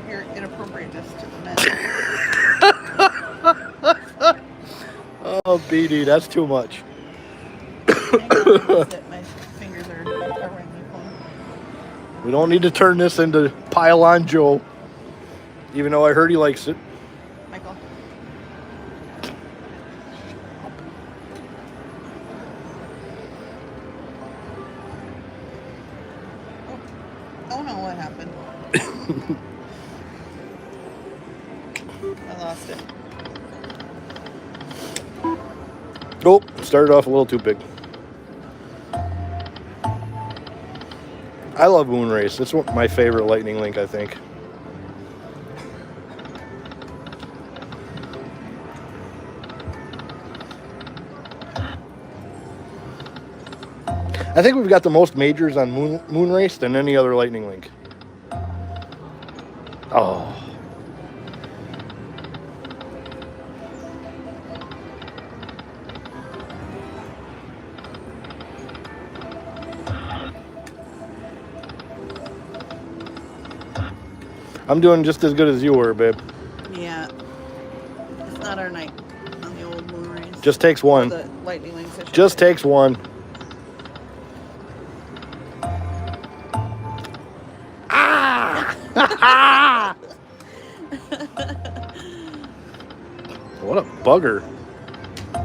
your inappropriateness to the men. Oh, BD, that's too much. Hang on, my fingers are covering my phone. We don't need to turn this into Pile on Joe, even though I heard he likes it. Michael. Oh no, what happened? I lost it. Nope, started off a little too big. I love Moon Race. It's my favorite Lightning Link, I think. I think we've got the most majors on Moon Race than any other Lightning Link. Oh. I'm doing just as good as you were, babe. Yeah. It's not our night on the old Moon Race. Just takes one. The Lightning Links. Just takes one. Ah! What a bugger.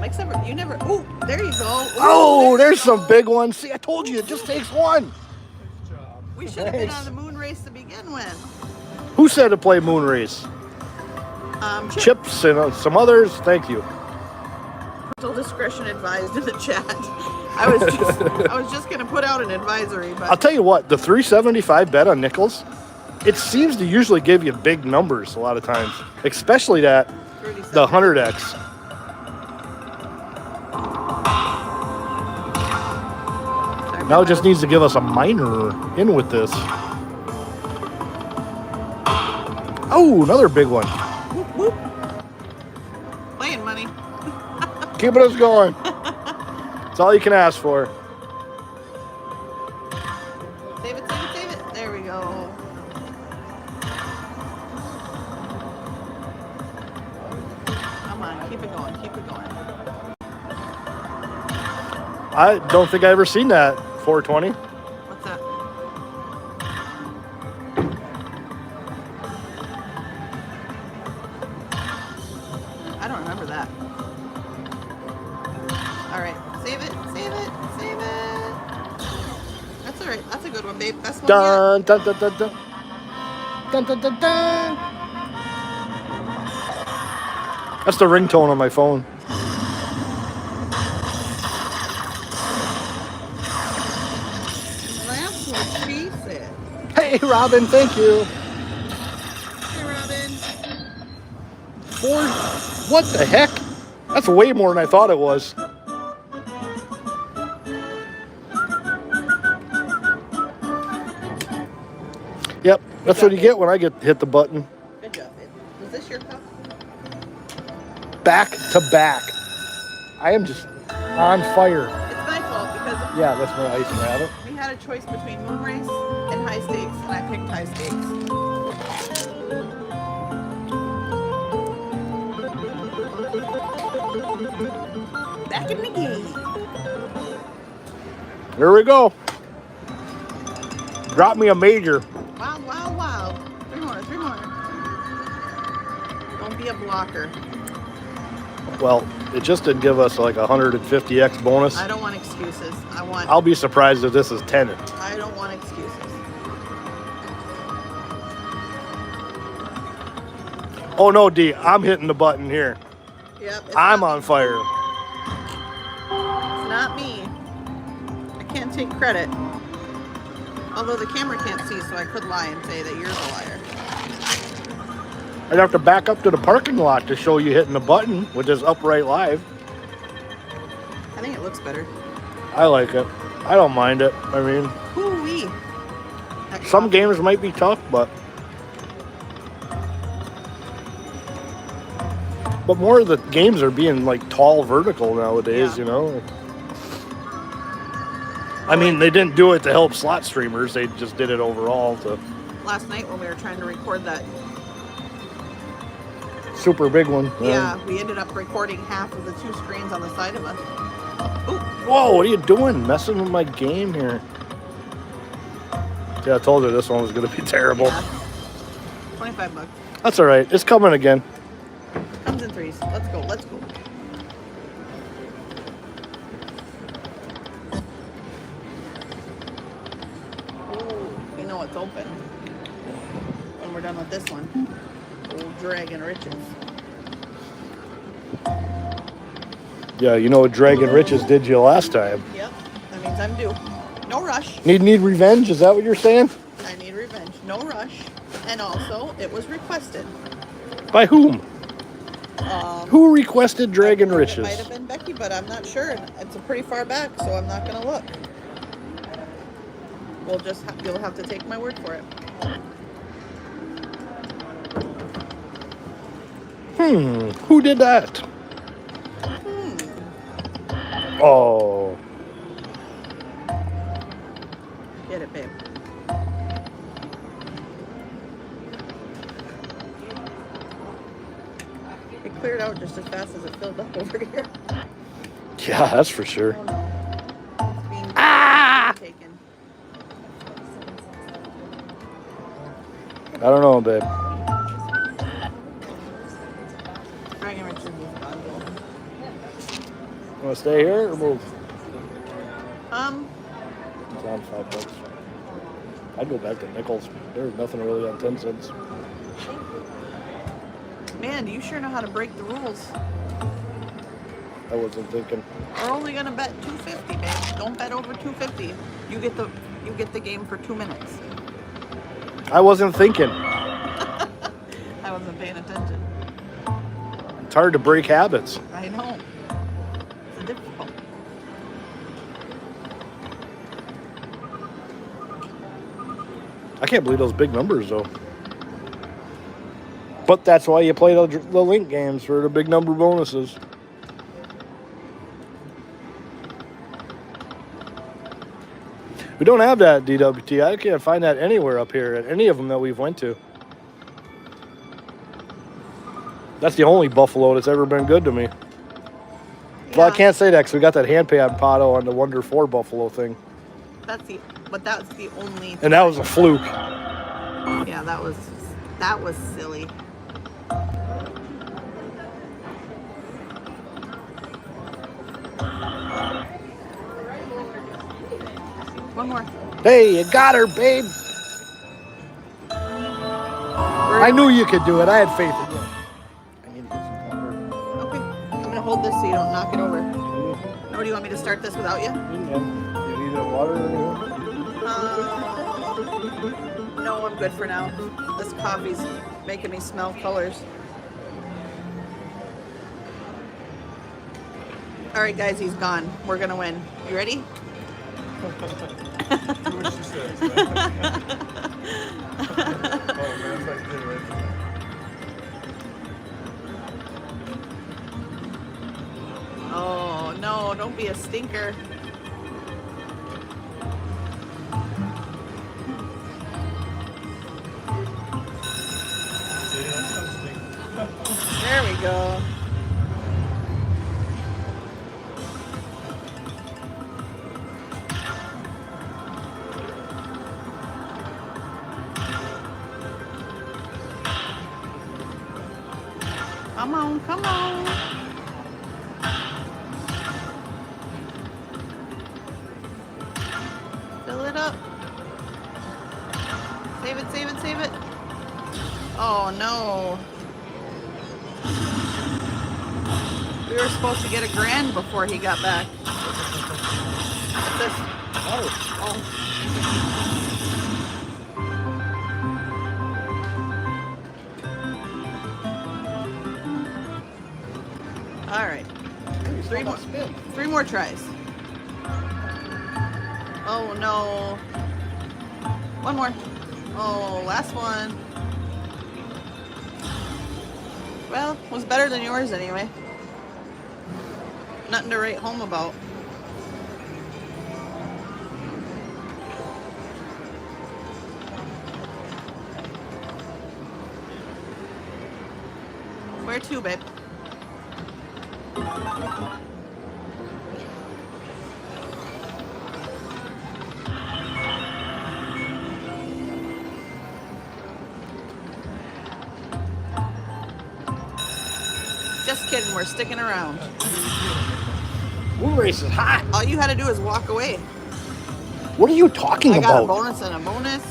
Mike's never, you never, oh, there you go. Ooh, Oh, there's some big ones. See, I told you, it just takes one. We should have been on the Moon Race to begin with. Who said to play Moon Race? Chips and some others. Thank you. Parental discretion advised in the chat. I was just gonna put out an advisory, but I'll tell you what, the 375 bet on nickels, it seems to usually give you big numbers a lot of times, especially the 100x. Now it just needs to give us a minor in with this. Oh, another big one. Whoop, whoop. Playing money. Keeping us going. That's all you can ask for. Save it, save it, save it. There we go. Come on, keep it going, keep it going. I don't think I ever seen that 420. What's that? I don't remember that. All right, save it, save it, save it. That's all right. That's a good one, babe. Best one Dun, dun, dun, dun, dun. Dun, dun, dun, dun. That's the ringtone on my phone. That's what she said. Hey, Robin, thank you. Hey, Robin. What the heck? That's way more than I thought it was. Yep, that's what you get when I hit the button. Good job, babe. Was this your cup? Back to back. I am just on fire. It's my fault because Yeah, that's my ice rabbit. we had a choice between Moon Race and High Stakes, and I picked High Stakes. Back in the game. Here we go. Drop me a major. Wow, wow, wow. Three more, three more. Don't be a blocker. Well, it just did give us like a 150x bonus. I don't want excuses. I'll be surprised if this is 10. I don't want excuses. Oh no, D, I'm hitting the button here. Yep. I'm on fire. It's not me. I can't take credit. Although the camera can't see, so I could lie and say that you're the liar. I'd have to back up to the parking lot to show you hitting the button with this upright live. I think it looks better. I like it. I don't mind it. I mean, Hoo-wee. some games might be tough, but more of the games are being like tall vertical nowadays, Yeah. you know. I mean, they didn't do it to help slot streamers. They just did it overall to. Last night when we were trying to record that super big one. Yeah, we ended up recording half of the 2 screens on the side of us. Ooh. Whoa, what are you doing? Messing with my game here. Yeah, I told you this one was going to be terrible. Yeah. $25. That's all right. It's coming again. Comes in 3s. Let's go. Let's go. Ooh, you know it's open. When we're done with this one. Old Dragon Riches. Yeah, you know what Dragon Riches did you last time. Yep. That means I'm due. No rush. Need revenge? Is that what you're saying? I need revenge. No rush. And also, it was requested. By whom? Who requested Dragon It Riches? might have been Becky, but I'm not sure. It's pretty far back, so I'm not going to look. You'll have to take my word for it. Who did that? Oh. Get it, babe. It cleared out just as fast as it filled up over here. Yeah, that's for sure. Oh, no. It's being taken. I don't know, babe. Dragon Riches is gone. Want to stay here or move? It's on $5. I'd go back to nickels. There's nothing really on 10 cents. Man, you sure know how to break the rules. I wasn't thinking. We're only gonna bet $2.50, babe. Don't bet over $2.50. You get the game for 2 minutes. I wasn't thinking. I wasn't paying attention. It's hard to break habits. I know. It's difficult. I can't believe those big numbers, though. But that's why you play the link games for the big number bonuses. We don't have that DWT. I can't find that anywhere up here at any of them that we've went to. That's the only Buffalo that's ever been good to me. Yeah, Well, I can't say that because we got that hand pay on Pato on the Wonder 4 Buffalo thing. that's the only. And that was a fluke. Yeah, that was silly. One more. Hey, you got her, babe. I knew you could do it. I had faith in you. I need to get some water. Okay, I'm gonna hold this so you don't knock it over. Or do you want me to start this without you? You need water or anything? No, I'm good for now. This coffee's making me smell colors. All right, guys, he's gone. We're gonna win. You ready? Oh no, don't be a stinker. There we go. Come on, come on. Fill it up. Save it, save it, save it. Oh no. We were supposed to get $1,000 before he got back. What's this? Oh. All right. Three more tries. Oh no. One more. Oh, last one. Well, was better than yours anyway. Nothing to write home about. Where to, babe? Just kidding, we're sticking around. Moon race is hot. All you had to do is walk away. What are you talking I got a about? bonus and a bonus.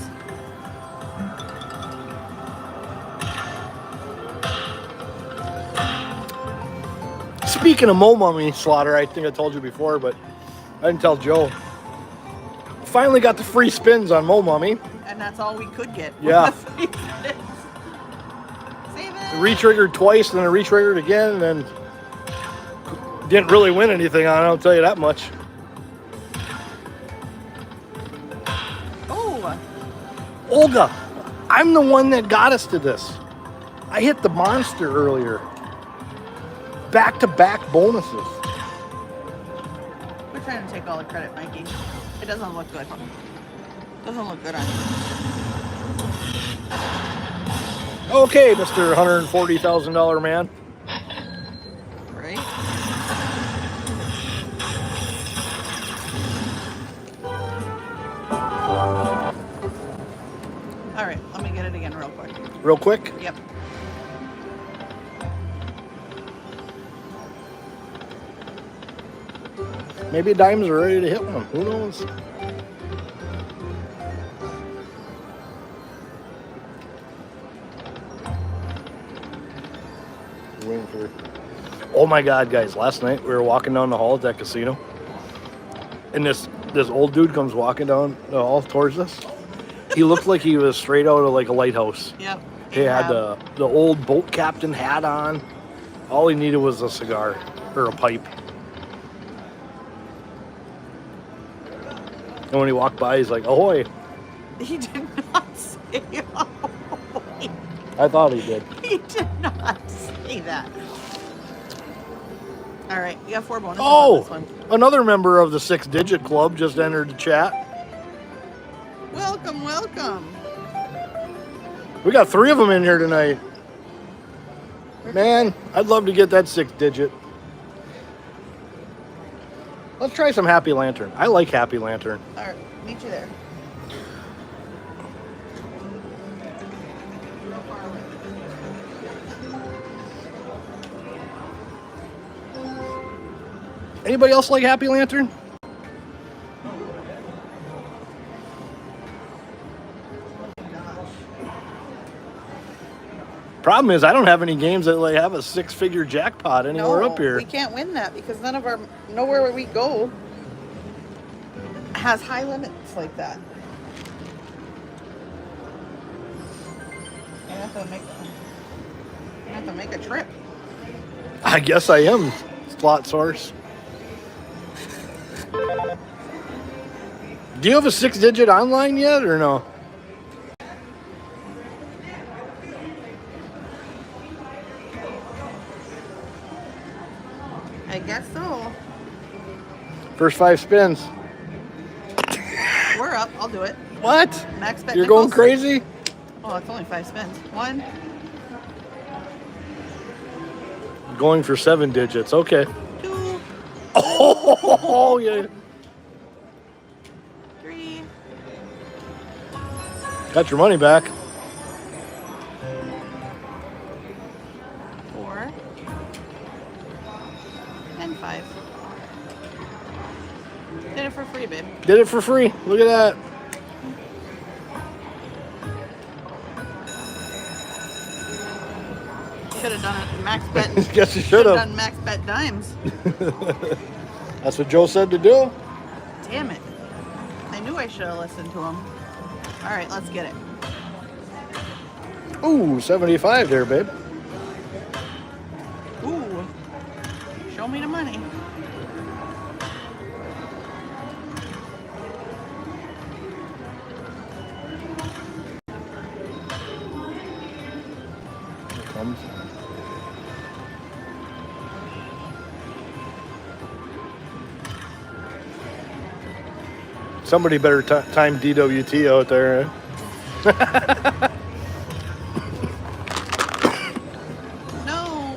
Speaking of Mo Mummy Slaughter, I think I told you before, but I didn't tell Joe. Finally got the free spins on Mo Mummy. And that's all we could get. Yeah. Save it. Re-triggered twice, and then re-triggered again, and then didn't really win anything on it, I'll tell you that much. Oh. Olga, I'm the one that got us to this. I hit the monster earlier. Back-to-back bonuses. We're trying to take all the credit, Mikey. It doesn't look good. Doesn't look good on you. Okay, Mr. $140,000 man. Right? All right, let me get it again real quick. Real quick. Yep. Maybe dimes are ready to hit one. Who knows? Waiting for. Oh my God, guys! Last night we were walking down the hall at that casino, and this old dude comes walking down the hall towards us. He looked like he was straight out of like a lighthouse. Yep. He had the old boat captain hat on. All he needed was a cigar or a pipe. And when he walked by, he's like, "Ahoy!" He did not say ahoy. I thought he did. He did not say that. All right, you got 4 bonuses on Oh, this one. another member of the 6-digit club just entered the chat. Welcome, welcome. We got 3 of them in here tonight. Man, I'd love to get that 6-digit. Let's try some Happy Lantern. I like Happy Lantern. All right, meet you there. Anybody else like Happy Lantern? Problem is, I don't have any games that like have a 6-figure jackpot anywhere up here. We can't win that because nowhere where we go has high limits like that. You have to make a trip. I guess I am slot source. Do you have a 6-digit online yet or no? I guess so. First 5 spins. We're up. I'll do it. What? Max bet. You're nickels. going crazy? Oh, it's only 5 spins. 1, Going for 7 digits. Okay. 2, Oh, yeah. 3, Got your money back. 4, and 5. Did it for free, babe. Did it for free. Look at that. Should have done it. Max bet. Guess you should Should have have. done max bet dimes. That's what Joe said to do. Damn it. I knew I should have listened to him. All right, let's get it. Ooh, 75 there, babe. Ooh. Show me the money. Here it comes. Somebody better time DWT out there. No.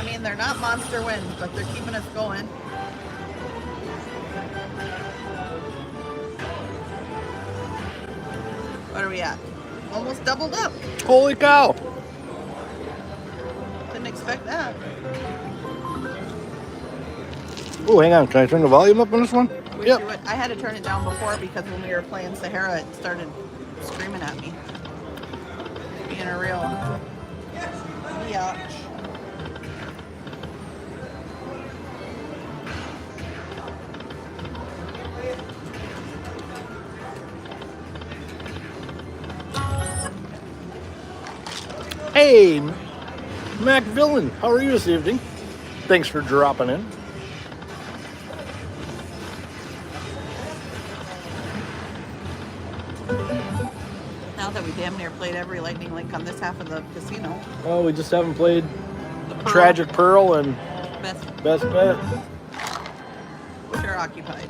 I mean, they're not monster wins, but they're keeping us going. What are we at? Almost doubled up. Holy cow! Didn't expect that. Oh, hang on. Can I turn the volume up on this one? Wish Yep. you would. I had to turn it down before because when we were playing Sahara, it started screaming at me. Being a real biatch. Hey, Mac Villain. How are you this evening? Thanks for dropping in. Now that we damn near played every lightning link on this half of the casino. Oh, we just haven't played The Tragic Pearl and Best, Best Bet. which are occupied.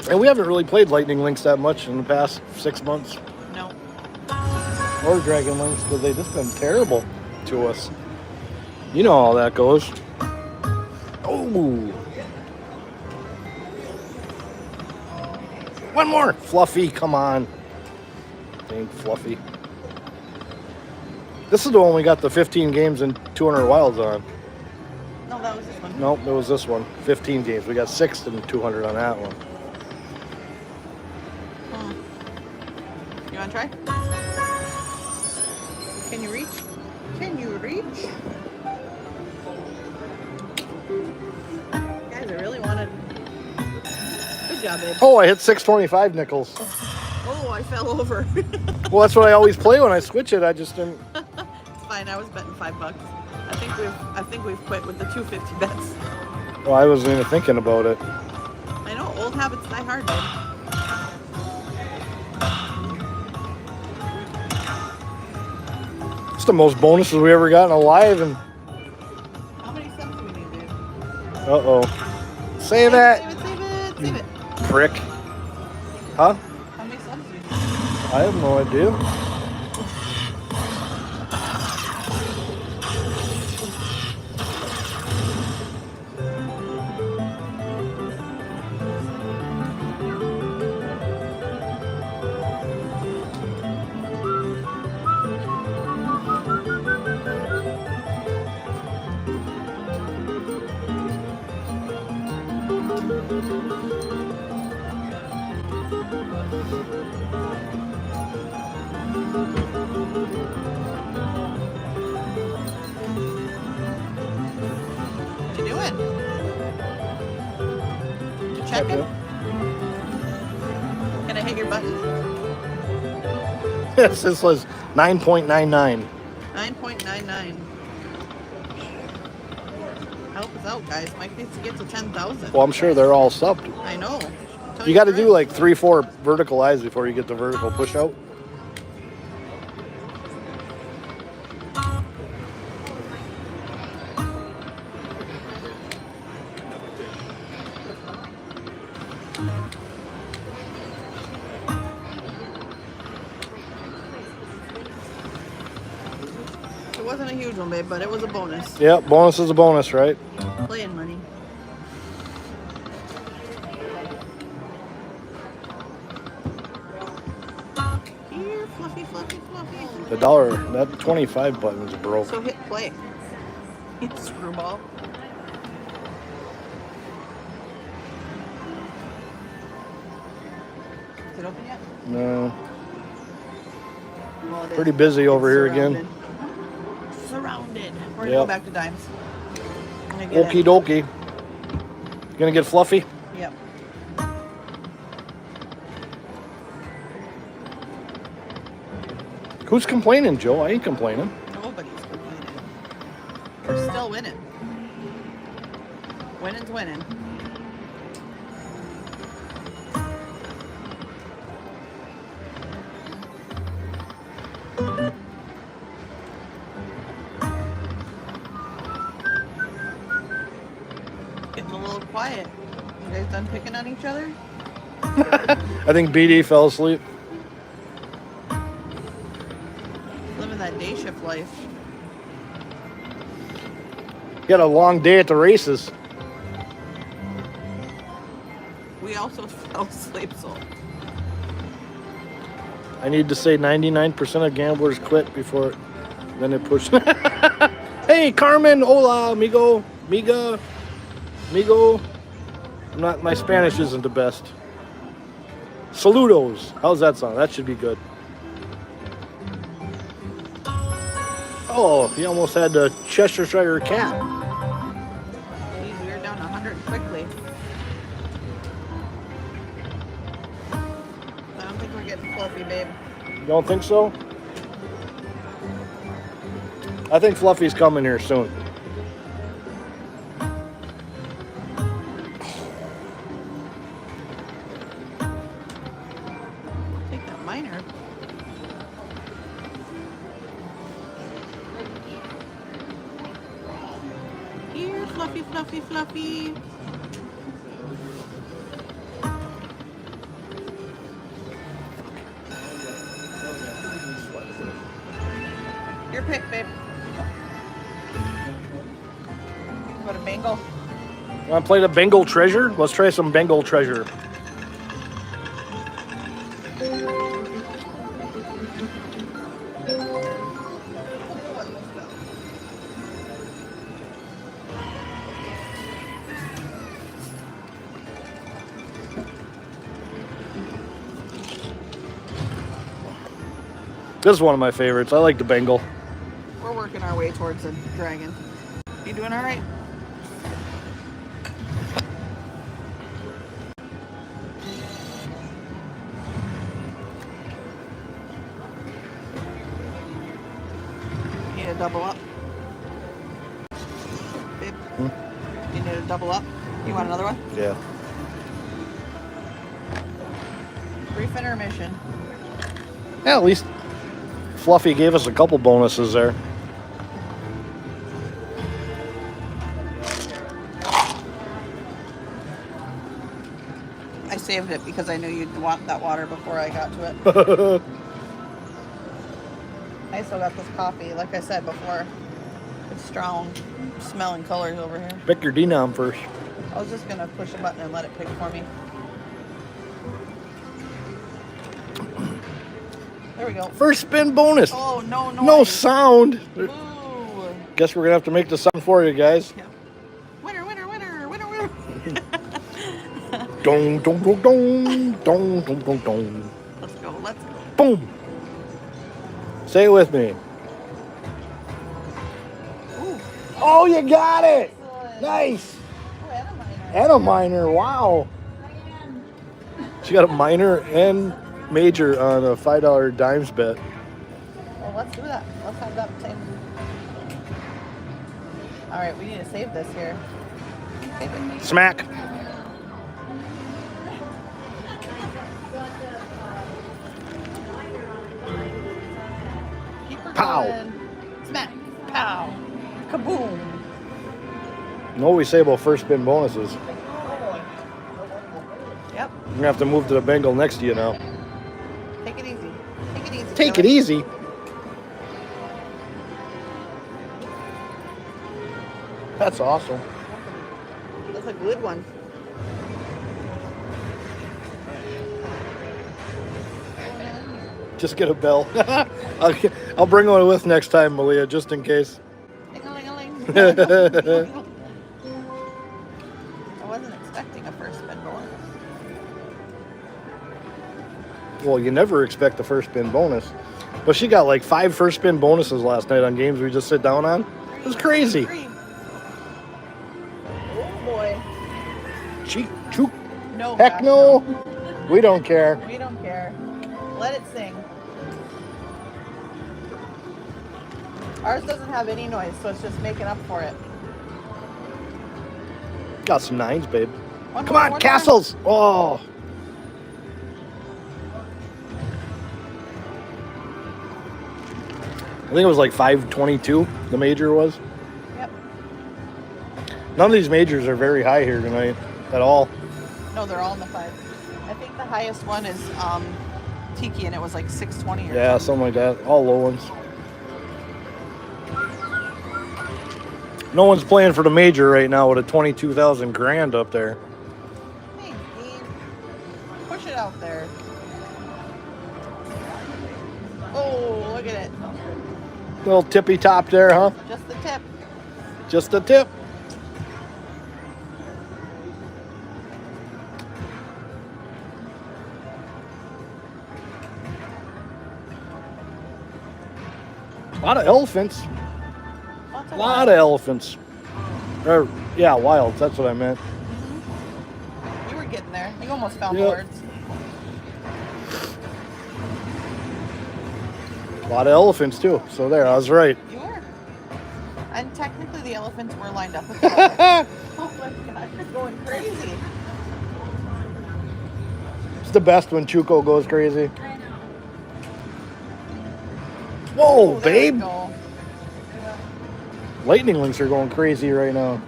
And we haven't really played Lightning Links that much in the past 6 months. No. Or Dragon Links, because they've just been terrible to us. You know how that goes. Oh. One more. Fluffy, come on. Dang Fluffy. This is the one we got the 15 games and 200 wilds on. No, that was this one. Nope, it was this one. 15 games. We got 6 and 200 on that one. You want to try? Can you reach? Can you reach? Guys, I really wanted. Good job, babe. Oh, I hit 625 nickels. Oh, I fell over. Well, that's what I always play when I switch it. I just didn't. It's fine. I was betting $5. I think we've quit with the 250 bets. Well, I wasn't even thinking about it. I know old habits die hard, babe. It's the most bonuses we ever gotten alive, and How many cents do we need, dude? uh-oh. Say that, Save it. prick. Huh? How many cents do you need? I have no idea. What you doing? You checking? Can I hit your button? Yes, this was 9.99. 9.99. Help us out, guys. Mike needs to get to 10,000. Well, I'm sure they're all subbed. I know. Tell You got to your do friends. like 3-4 vertical eyes before you get the vertical push out. It wasn't a huge one, babe, but it was a bonus. Yep, bonus is a bonus, right? Playing money. Here, fluffy, fluffy, fluffy. The dollar, that 25 button's broke. So hit play. Screwball. Is it open yet? No, Well, it is. pretty busy over here again. Surrounded. We're gonna Yep. go back to dimes. I'm gonna get Okie it. dokie. Gonna get fluffy? Yep. Who's complaining, Joe? I ain't complaining. Nobody's complaining. We're still winning. Winning's winning. Getting a little quiet. You guys done picking on each other? I think BD fell asleep. Living that day shift life. Got a long day at the races. We also fell asleep, so. I need to say 99% of gamblers quit before then it pushed. Hey, Carmen, hola, amigo, miga, amigo. My Spanish isn't the best. Saludos. How's that sound? That should be good. Oh, he almost had the Cheshire cat. Geez, we were down 100 quickly. I don't think we're getting fluffy, babe. You don't think so? I think Fluffy's coming here soon. Take that minor. Here, Fluffy, Fluffy, Fluffy. Your pick, babe. What a Bengal. Want to play the Bengal Treasure? Let's try some Bengal Treasure. This is one of my favorites. I like the Bengal. We're working our way towards the dragon. You doing all right? You need to double up. Babe, you need to double up. You want another one? Yeah. Brief intermission. Yeah, at least Fluffy gave us a couple bonuses there. I saved it because I knew you'd want that water before I got to it. I still got this coffee, like I said before. It's strong smelling colors over here. Pick your denom first. I was just gonna push a button and let it pick for me. There we go. First spin bonus. Oh, no, no. No sound. Ooh. Guess we're gonna have to make the sound for you guys. Yeah. Winner, winner, winner, winner, winner. Dong, dong, dong, dong, dong, dong, dong, dong. Let's go, let's go. Boom. Say it with me. Ooh. Oh, you got it. Excellent. Nice. Oh, and a minor. And a minor. Wow. She got a minor and major on a $5 dimes bet. Well, let's do that. Let's have that same. All right, we need to save this here. Save it. Smack. Keep her Pow. going. Smack. Pow. Kaboom. You know what we say about first spin bonuses? Yep. We're gonna have to move to the Bengal next to you now. Take it easy. Take it easy. Take it Kelly. easy. That's awesome. That's a good one. Just get a bell. I'll bring one with next time, Malia, just in case. Ding-a-ling-a-ling. I wasn't expecting a first spin bonus. Well, you never expect the first spin bonus. But she got like 5 first spin bonuses last night on games we just sit down on. It was crazy. Oh boy. Cheek, chook. No. Heck gosh, no. We don't care. We don't care. Let it sing. Ours doesn't have any noise, so it's just making up for it. Got some 9s, babe. One Come more, on, one castles. Oh. I think it was like 522, the major was. more. Yep. None of these majors are very high here tonight at all. No, they're all in the 5. I think the highest one is Tiki, and it was like 620 or Yeah, something like that. All low ones. No one's playing for the major right now with a 22,000 grand up there. Hey, Dean. Push it out there. Oh, look at it. Little tippy top there, huh? Just the tip. Just a tip. A lot of elephants. Lots A of lot of elephants. Or, yeah, wilds. That's what I meant. You were getting there. You almost found the Yep. words. A lot of elephants, too. So there, I was right. You were. And technically the elephants were lined up with the elephants. Oh my god, you're going crazy. It's the best when Chuco goes crazy. Whoa, Oh, there we babe. go. Lightning links are going crazy right now.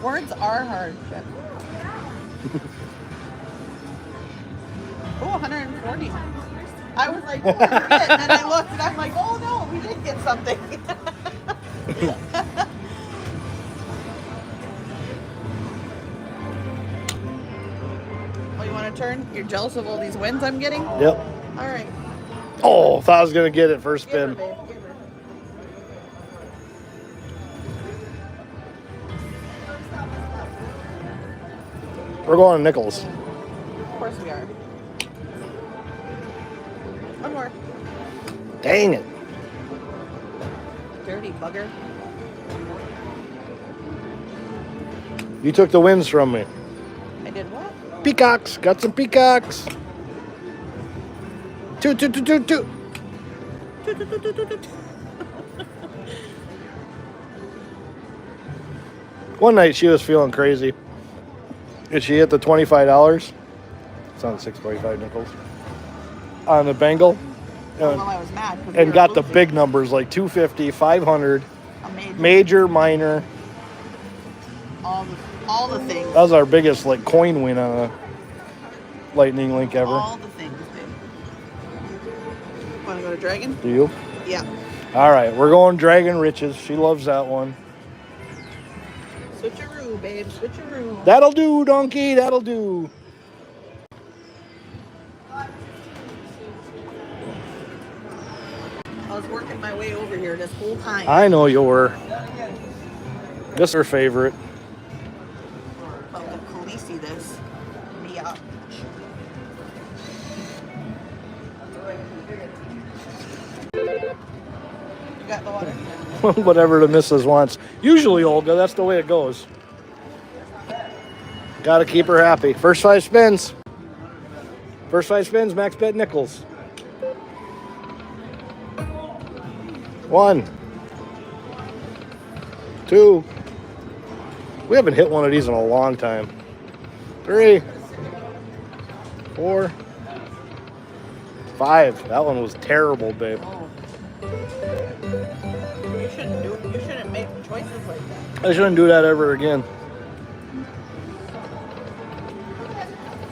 Words are hard. Oh, 140. I was like, oh, we did. And then I looked and I'm like, oh no, we did get something. Oh, you want to turn? You're jealous of all these wins I'm getting? Yep. All right. Oh, thought I was going to get it first Give her, spin. babe. Give her. We're going to nickels. Of course we are. One more. Dang it. Dirty bugger. You took the wins from me. I did what? Peacocks. Got some peacocks. Two. One night she was feeling crazy. And she hit the $25. It's on 6.45 nickels. On the Bengal. Well, I was mad. 'cause we And were got the losing. big numbers like 250, 500, Amazing. major, minor. All the things. That was our biggest like coin win on a lightning link ever. All the things, babe. Want to go to Dragon? Do you? Yeah. All right, we're going Dragon Riches. She loves that one. Switcheroo, babe. Switcheroo. That'll do, donkey. That'll do. I was working my way over here this whole time. I know you were. This is her favorite. About to Khaleesi this. Yeah. You got the water? Whatever the missus wants. Usually, Olga, that's the way it goes. Gotta keep her happy. First 5 spins. First 5 spins, max bet nickels. 1, 2. We haven't hit one of these in a long time. 3, 4, 5. That one was terrible, babe. Oh. You shouldn't make choices like that. I shouldn't do that ever again.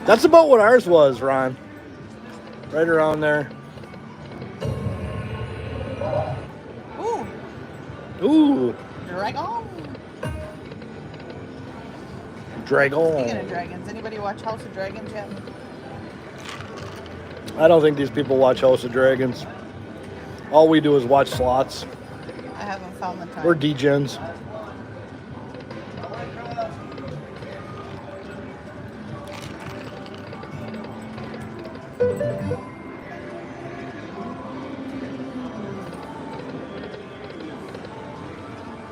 That's about what ours was, Ron. Right around there. Ooh. Ooh, Dragon. Dragon. Speaking of dragons, anybody watch House of Dragons yet? I don't think these people watch House of Dragons. All we do is watch slots. I haven't found the time. We're degens.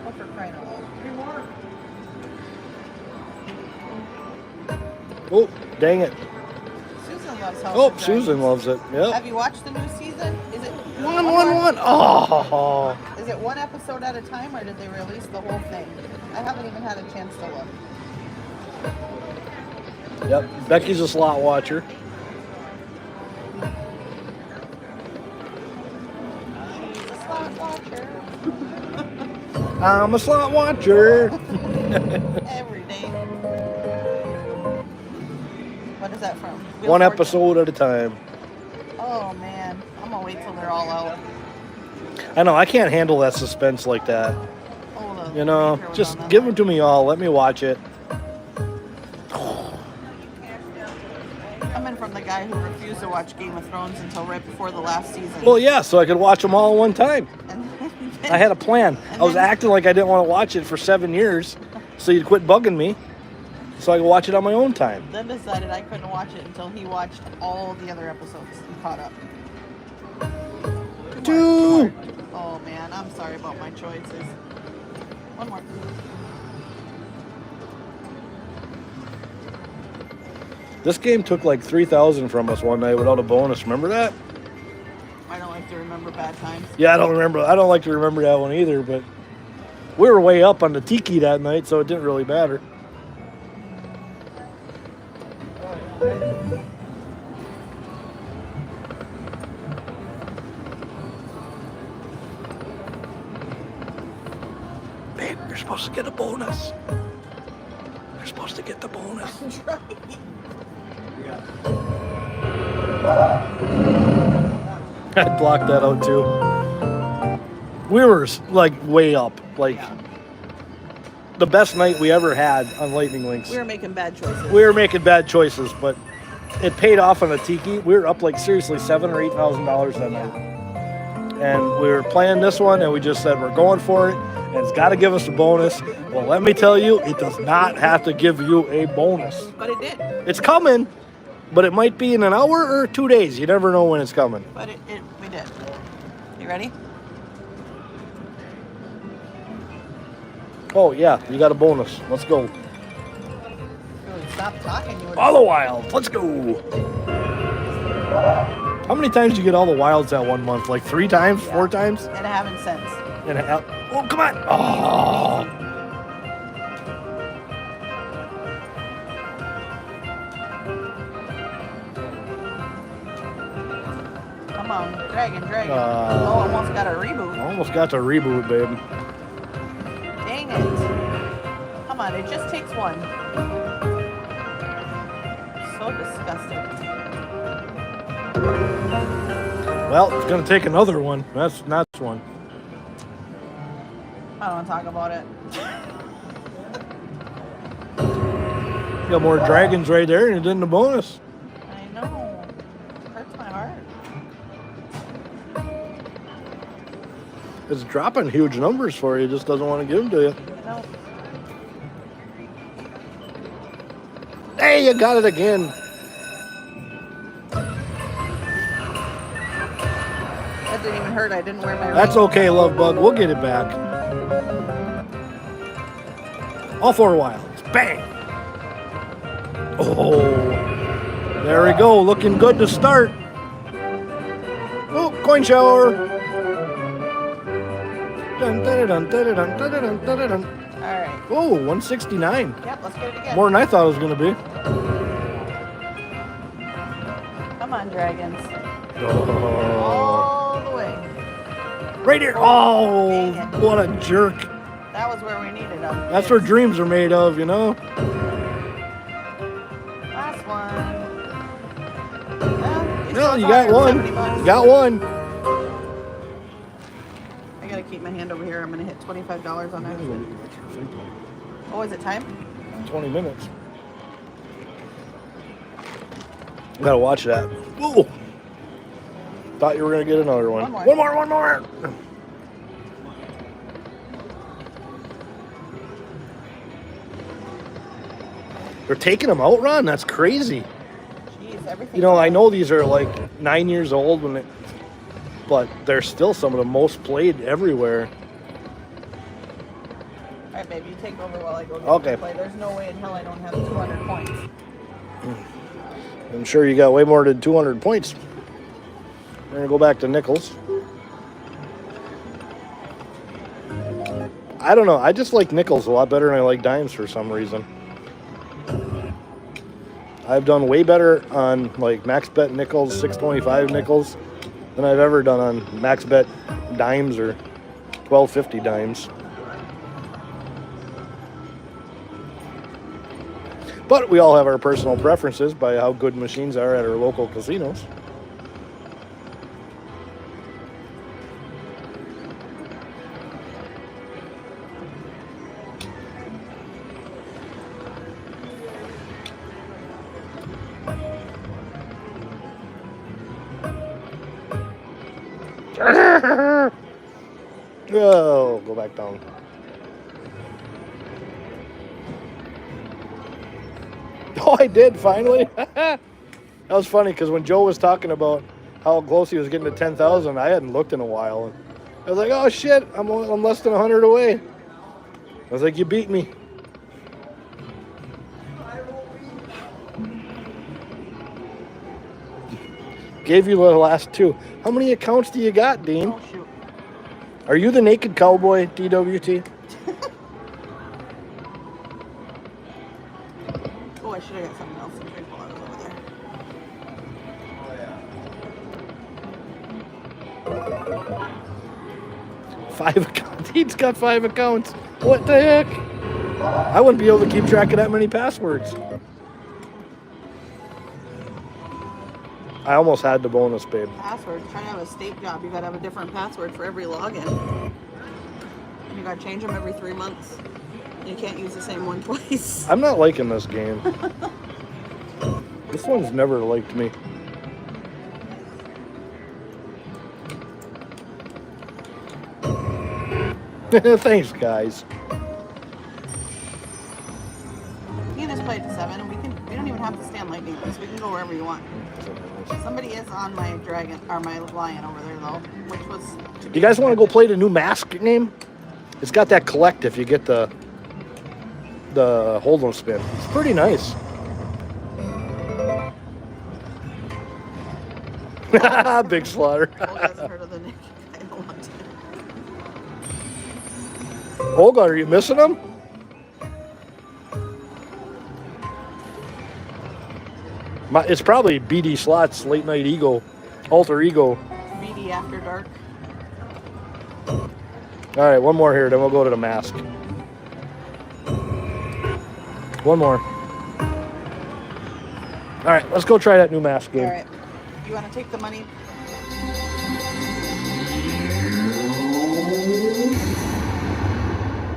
Oh, for crying out loud. Oh, dang it. Susan loves House Oh, of Dragons. Susan loves it. Yep. Have you watched the new season? Is it 1. Oh. Is it one episode at a time, or did they release the whole thing? I haven't even had a chance to look. Yep. Becky's a slot watcher. She's a slot watcher I'm a slot watcher. every day. What is that from? Wheel One of Fortune? episode at a time. Oh man, I'm gonna wait till they're all out. I know, I can't handle that suspense like that. Oh, You know, Ranger was just on that give night. them to me all. Let me watch it. Coming from the guy who refused to watch Game of Thrones until right before the last season. Well, yeah, so I could watch them all at one time. And I had a plan. And I was then- acting like I didn't want to watch it for 7 years, so you'd quit bugging me, so I could watch it on my own time. then decided I couldn't watch it until he watched all the other episodes and caught up. Two. Oh man, I'm sorry about my choices. One more. This game took like 3,000 from us one night without a bonus. Remember that? I don't like to remember bad times. Yeah, I don't remember. I don't like to remember that one either, but we were way up on the tiki that night, so it didn't really matter. Babe, you're supposed to get a bonus. You're supposed to get the bonus. I blocked that out too. We were like way up, like Yeah. the best night we ever had on Lightning Links. We were making bad choices. We were making bad choices, but it paid off on the tiki. We were up like seriously $7,000 or $8,000 that night, and we were playing this one, and we just said we're going for it, and it's got to give us a bonus. Well, let me tell you, it does not have to give you a bonus. But it did. It's coming, but it might be in an hour or 2 days. You never know when it's coming. But we did. You ready? Oh yeah, you got a bonus. Let's go. If you would stop talking, you would. All the wilds. Let's go. How many times do you get all the wilds that 1 month? Like 3 times, 4 times? And I haven't since. And oh, come on. Oh. Come on, dragon. Uh, Oh, almost got a reboot. Almost got to reboot, babe. Dang it. Come on, it just takes one. So disgusting. Well, it's going to take another one. That's not one. I don't want to talk about it. You got more dragons right there and it didn't a bonus. I know. Hurts my heart. It's dropping huge numbers for you. It just doesn't want to give them to you. You know, Hey, you got it again. that didn't even hurt. I didn't wear my That's ring. okay, love bug. We'll get it back. All 4 wilds. Bang. Oh, there we go. Looking good to start. Oh, coin shower. Dun, dun, dun, dun, dun, dun, dun, dun, dun. All right. Oh, 169. Yep, let's get it again. More than I thought it was going to be. Come on, dragons. Oh. All the way. Right here. Oh, what a jerk. That was where we needed them. That's what dreams are made of, you know? Last one. Well, No, you got one. You got one. I gotta keep my hand over here. I'm gonna hit $25 on that. Oh, is it time? 20 minutes. Gotta watch that. Whoa! Thought you were gonna get another one. One more. One more. They're taking them out, Ron? That's crazy. Jeez, everything. You know, I know these are like 9 years old, but they're still some of the most played everywhere. All right, baby, you take over while I go get Okay. my play. There's no way in hell I don't have 200 points. I'm sure you got way more than 200 points. We're gonna go back to nickels. I don't know. I just like nickels a lot better than I like dimes for some reason. I've done way better on like max bet nickels, 625 nickels, than I've ever done on max bet dimes or 1250 dimes. But we all have our personal preferences by how good machines are at our local casinos. Oh, go back down. Oh, I did finally. That was funny because when Joe was talking about how close he was getting to 10,000, I hadn't looked in a while. And I was like, oh shit, I'm less than 100 away. I was like, you beat me. Gave you the last two. How many accounts do you got, Dean? Oh, shoot. Are you the naked cowboy, DWT? Oh, I should have got something else to drink while I was over there. 5 accounts. He's got 5 accounts. What the heck? I wouldn't be able to keep track of that many passwords. I almost had the bonus, babe. Password. Trying to have a state job, you gotta have a different password for every login. And you gotta change them every 3 months. You can't use the same one twice. I'm not liking this game. This one's never liked me. Thanks, guys. You can just play it to 7, and we don't even have to stand lightning rounds. We can go wherever you want. Somebody is on my dragon or my lion over there though, which was. You guys want to go play the new Mask game? It's got that collect if you get the hold'em spin. It's pretty nice. Big slaughter. Olga hasn't heard of the Nick in a long time. Olga, are you missing them? It's probably BD Slots Late Night Ego, Alter Ego. BD After Dark. All right, one more here, then we'll go to the Mask. One more. All right, let's go try that new Mask game. All right. You want to take the money